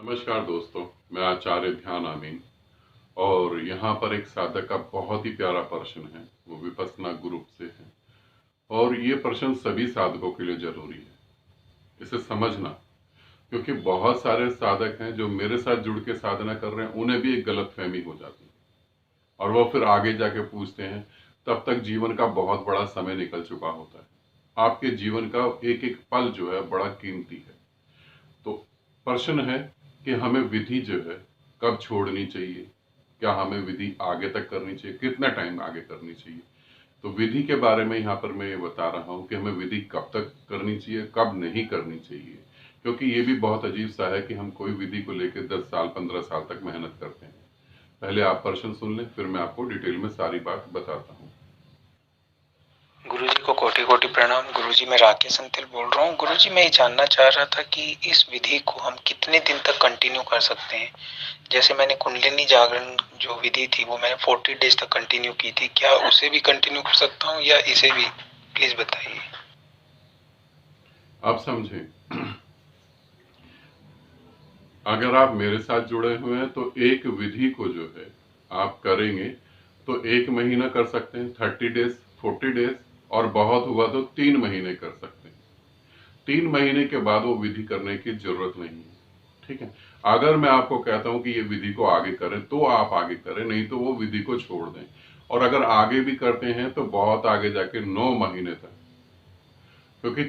नमस्कार दोस्तों, मैं आचार्य ध्यान आमीन। और यहाँ पर एक साधक का बहुत ही प्यारा प्रश्न है, वो विपश्यना ग्रुप से है। और ये प्रश्न सभी साधकों के लिए जरूरी है इसे समझना, क्योंकि बहुत सारे साधक हैं जो मेरे साथ जुड़ के साधना कर रहे हैं, उन्हें भी एक गलत फहमी हो जाती है और वो फिर आगे जाके पूछते हैं। तब तक जीवन का बहुत बड़ा समय निकल चुका होता है। आपके जीवन का एक एक पल जो है बड़ा कीमती है। तो प्रश्न है कि हमें विधि जो है कब छोड़नी चाहिए, क्या हमें विधि आगे तक करनी चाहिए, कितना टाइम आगे करनी चाहिए। तो विधि के बारे में यहाँ पर मैं ये बता रहा हूँ कि हमें विधि कब तक करनी चाहिए, कब नहीं करनी चाहिए। क्योंकि ये भी बहुत अजीब सा है कि हम कोई विधि को लेकर 10 साल 15 साल तक मेहनत करते हैं। पहले आप प्रश्न सुन लें, फिर मैं आपको डिटेल में सारी बात बताता हूँ। गुरुजी को कोटि कोटि प्रणाम। गुरुजी, मैं राकेश अंतिल बोल रहा हूँ। गुरुजी, मैं ये जानना चाह रहा था कि इस विधि को हम कितने दिन तक कंटिन्यू कर सकते हैं। जैसे मैंने कुंडलिनी जागरण जो विधि थी वो मैंने 40 डेज तक कंटिन्यू की थी, क्या उसे भी कंटिन्यू कर सकता हूँ या इसे भी? प्लीज बताइए। आप समझें, अगर आप मेरे साथ जुड़े हुए हैं तो एक विधि को जो है आप करेंगे तो 1 महीना कर सकते हैं, 30 डेज, 40 डेज, और बहुत हुआ तो 3 महीने कर सकते हैं। 3 महीने के बाद वो विधि करने की जरूरत नहीं है। ठीक है। अगर मैं आपको कहता हूं कि ये विधि को आगे करें तो आप आगे करें, नहीं तो वो विधि को छोड़ दें। और अगर आगे भी करते हैं तो बहुत आगे जाके 9 महीने तक। क्योंकि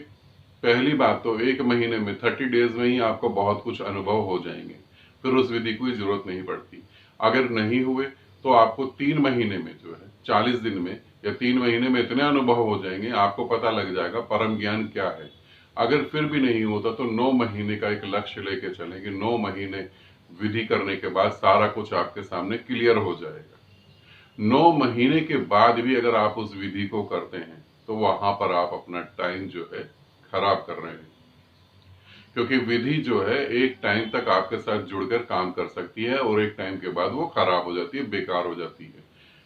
पहली बात तो 1 महीने में 30 डेज में ही आपको बहुत कुछ अनुभव हो जाएंगे, फिर उस विधि की जरूरत नहीं पड़ती। अगर नहीं हुए तो आपको 3 महीने में जो है 40 दिन में या 3 महीने में इतने अनुभव हो जाएंगे, आपको पता लग जाएगा परम ज्ञान क्या है। अगर फिर भी नहीं होता तो 9 महीने का एक लक्ष्य लेके चलेंगे। 9 महीने विधि करने के बाद सारा कुछ आपके सामने क्लियर हो जाएगा। 9 महीने के बाद भी अगर आप उस विधि को करते हैं तो वहां पर आप अपना टाइम जो है खराब कर रहे हैं। क्योंकि विधि जो है एक टाइम तक आपके साथ जुड़कर काम कर सकती है और एक टाइम के बाद वो खराब हो जाती है, बेकार हो जाती है,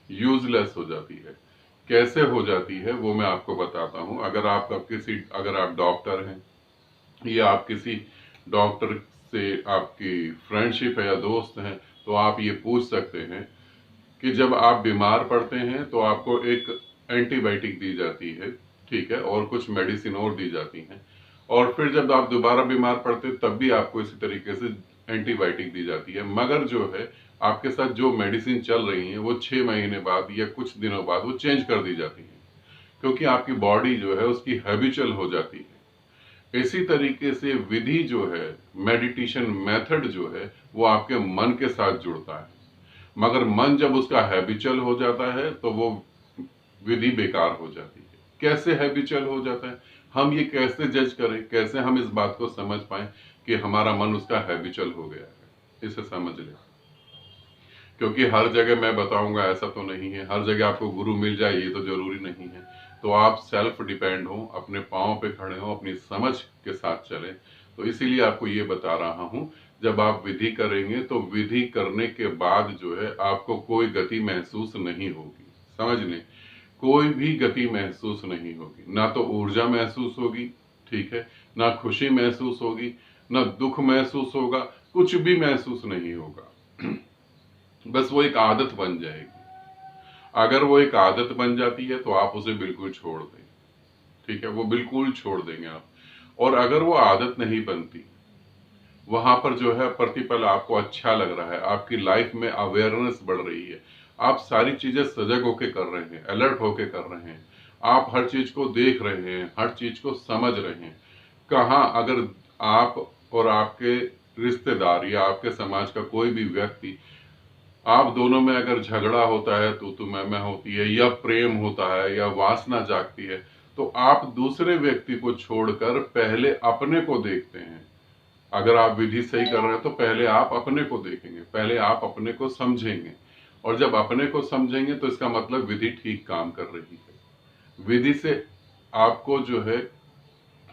यूजलेस हो जाती है। कैसे हो जाती है वो मैं आपको बताता हूं। अगर आप डॉक्टर हैं या आप किसी डॉक्टर से आपकी फ्रेंडशिप है या दोस्त हैं, तो आप ये पूछ सकते हैं कि जब आप बीमार पड़ते हैं तो आपको एक एंटीबायोटिक दी जाती है, ठीक है, और कुछ मेडिसिन और दी जाती हैं। और फिर जब आप दोबारा बीमार पड़ते हैं तब भी आपको इसी तरीके से एंटीबायोटिक दी जाती है। मगर जो है आपके साथ जो मेडिसिन चल रही है वो 6 महीने बाद या कुछ दिनों बाद वो चेंज कर दी जाती है, क्योंकि आपकी बॉडी जो है उसकी हैबिचुअल हो जाती है। इसी तरीके से विधि जो है, मेडिटेशन मेथड जो है, वो आपके मन के साथ जुड़ता है। मगर मन जब उसका हैबिचुअल हो जाता है तो वो विधि बेकार हो जाती है। कैसे हैबिचुअल हो जाता है, हम ये कैसे जज करें, कैसे हम इस बात को समझ पाए कि हमारा मन उसका हैबिचुअल हो गया है। इसे समझ लें, क्योंकि हर जगह मैं बताऊंगा ऐसा तो नहीं है, हर जगह आपको गुरु मिल जाए ये तो जरूरी नहीं है। तो आप सेल्फ डिपेंड हो, अपने पाँव पे खड़े हो, अपनी समझ के साथ चले। तो इसीलिए आपको ये बता रहा हूं, जब आप विधि करेंगे तो विधि करने के बाद जो है आपको कोई गति महसूस नहीं होगी। समझ लें, कोई भी गति महसूस नहीं होगी, ना तो ऊर्जा महसूस होगी, ठीक है, ना खुशी महसूस होगी, ना दुख महसूस होगा, कुछ भी महसूस नहीं होगा। बस वो एक आदत बन जाएगी। अगर वो एक आदत बन जाती है तो आप उसे बिल्कुल छोड़ दें, ठीक है, वो बिल्कुल छोड़ देंगे आप। और अगर वो आदत नहीं बनती, वहां पर जो है प्रतिपल आपको अच्छा लग रहा है, आपकी लाइफ में अवेयरनेस बढ़ रही है, आप सारी चीजें सजग होके कर रहे हैं, अलर्ट होके कर रहे हैं, आप हर चीज को देख रहे हैं, हर चीज को समझ रहे हैं। कहाँ अगर आप और आपके रिश्तेदार या आपके समाज का कोई भी व्यक्ति, आप दोनों में अगर झगड़ा होता है, तू मैं होती है, या प्रेम होता है, या वासना जागती है, तो आप दूसरे व्यक्ति को छोड़कर पहले अपने को देखते हैं। अगर आप विधि सही कर रहे हैं तो पहले आप अपने को देखेंगे, पहले आप अपने को समझेंगे। और जब अपने को समझेंगे तो इसका मतलब विधि ठीक काम कर रही है। विधि से आपको जो है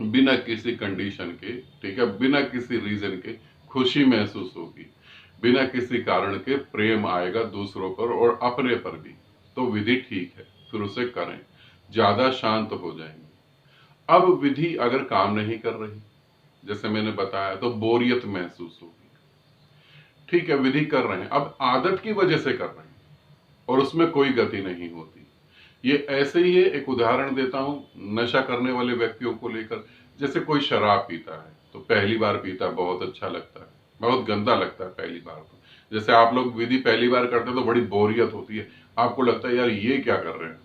बिना किसी कंडीशन के, ठीक है, बिना किसी रीजन के खुशी महसूस होगी, बिना किसी कारण के प्रेम आएगा दूसरों पर और अपने पर भी। तो विधि ठीक है, फिर उसे करें, ज्यादा शांत हो जाएंगे। अब विधि अगर काम नहीं कर रही, जैसे मैंने बताया, तो बोरियत महसूस होगी। ठीक है, विधि कर रहे हैं, अब आदत की वजह से कर रहे हैं और उसमें कोई गति नहीं होती। ये ऐसे ही है, एक उदाहरण देता हूं नशा करने वाले व्यक्तियों को लेकर। जैसे कोई शराब पीता है तो पहली बार पीता है, बहुत अच्छा लगता है, बहुत गंदा लगता है पहली बार तो। जैसे आप लोग विधि पहली बार करते हैं तो बड़ी बोरियत होती है, आपको लगता है यार ये क्या कर रहे हैं,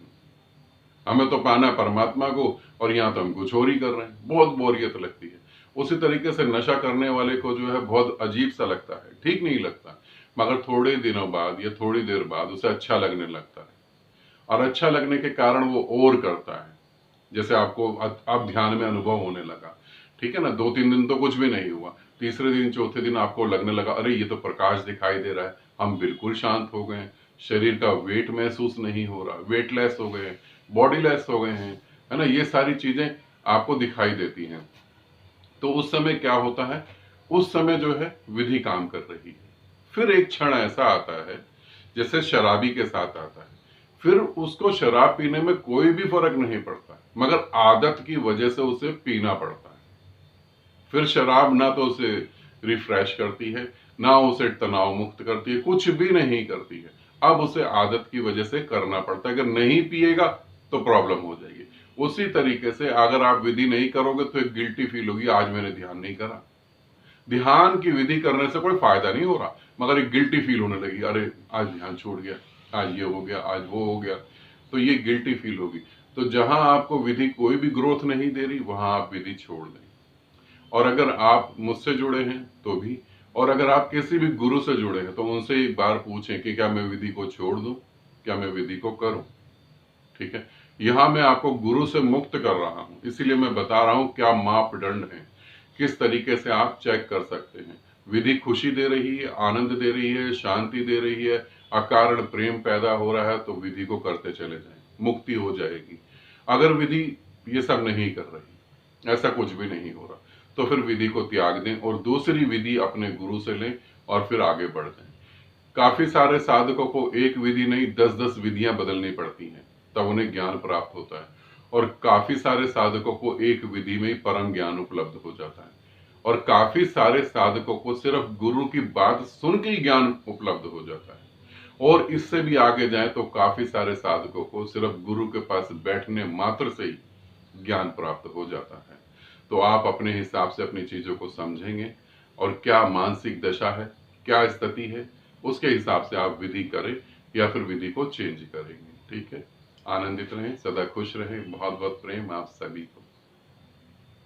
हमें तो पाना है परमात्मा को और यहाँ तो हम कुछ और ही कर रहे हैं, बहुत बोरियत लगती है। उसी तरीके से नशा करने वाले को जो है बहुत अजीब सा लगता है, ठीक नहीं लगता, मगर थोड़े दिनों बाद या थोड़ी देर बाद उसे अच्छा लगने लगता है और अच्छा लगने के कारण वो और करता है। जैसे आपको अब ध्यान में अनुभव होने लगा, ठीक है ना, 2-3 दिन तो कुछ भी नहीं हुआ, तीसरे दिन चौथे दिन आपको लगने लगा अरे ये तो प्रकाश दिखाई दे रहा है, हम बिल्कुल शांत हो गए, शरीर का वेट महसूस नहीं हो रहा, वेटलेस हो गए, बॉडी लेस हो गए हैं, है ना, ये सारी चीजें आपको दिखाई देती हैं। तो उस समय क्या होता है, उस समय जो है विधि काम कर रही है। फिर एक क्षण ऐसा आता है जैसे शराबी के साथ आता है, फिर उसको शराब पीने में कोई भी फर्क नहीं पड़ता, मगर आदत की वजह से उसे पीना पड़ता है। फिर शराब ना तो उसे रिफ्रेश करती है, ना उसे तनाव मुक्त करती है, कुछ भी नहीं करती है। अब उसे आदत की वजह से करना पड़ता है, अगर नहीं पिएगा तो प्रॉब्लम हो जाएगी। उसी तरीके से अगर आप विधि नहीं करोगे तो एक गिल्टी फील होगी, आज मैंने ध्यान नहीं करा। ध्यान की विधि करने से कोई फायदा नहीं हो रहा, मगर एक गिल्टी फील होने लगी, अरे आज ध्यान छूट गया, आज ये हो गया, आज वो हो गया, तो ये गिल्टी फील होगी। तो जहां आपको विधि कोई भी ग्रोथ नहीं दे रही वहां आप विधि छोड़ दें। और अगर आप मुझसे जुड़े हैं तो भी, और अगर आप किसी भी गुरु से जुड़े हैं तो उनसे एक बार पूछें कि क्या मैं विधि को छोड़ दूं, क्या मैं विधि को करूं। ठीक है, यहां मैं आपको गुरु से मुक्त कर रहा हूं, इसीलिए मैं बता रहा हूं क्या मापदंड है, किस तरीके से आप चेक कर सकते हैं। विधि खुशी दे रही है, आनंद दे रही है, शांति दे रही है, अकारण प्रेम पैदा हो रहा है तो विधि को करते चले जाएं, मुक्ति हो जाएगी। अगर विधि ये सब नहीं कर रही, ऐसा कुछ भी नहीं हो रहा, तो फिर विधि को त्याग दें और दूसरी विधि अपने गुरु से लें और फिर आगे बढ़ जाएं। काफी सारे साधकों को एक विधि नहीं 10-10 विधियां बदलनी पड़ती हैं, तब उन्हें ज्ञान प्राप्त होता है। और काफी सारे साधकों को एक विधि में ही परम ज्ञान उपलब्ध हो जाता है। और काफी सारे साधकों को सिर्फ गुरु की बात सुन के ही ज्ञान उपलब्ध हो जाता है। और इससे भी आगे जाएं तो काफी सारे साधकों को सिर्फ गुरु के पास बैठने मात्र से ही ज्ञान प्राप्त हो जाता है। तो आप अपने हिसाब से अपनी चीजों को समझेंगे और क्या मानसिक दशा है, क्या स्थिति है, उसके हिसाब से आप विधि करें या फिर विधि को चेंज करेंगे। ठीक है, आनंदित रहें, सदा खुश रहें, बहुत बहुत प्रेम आप सभी को।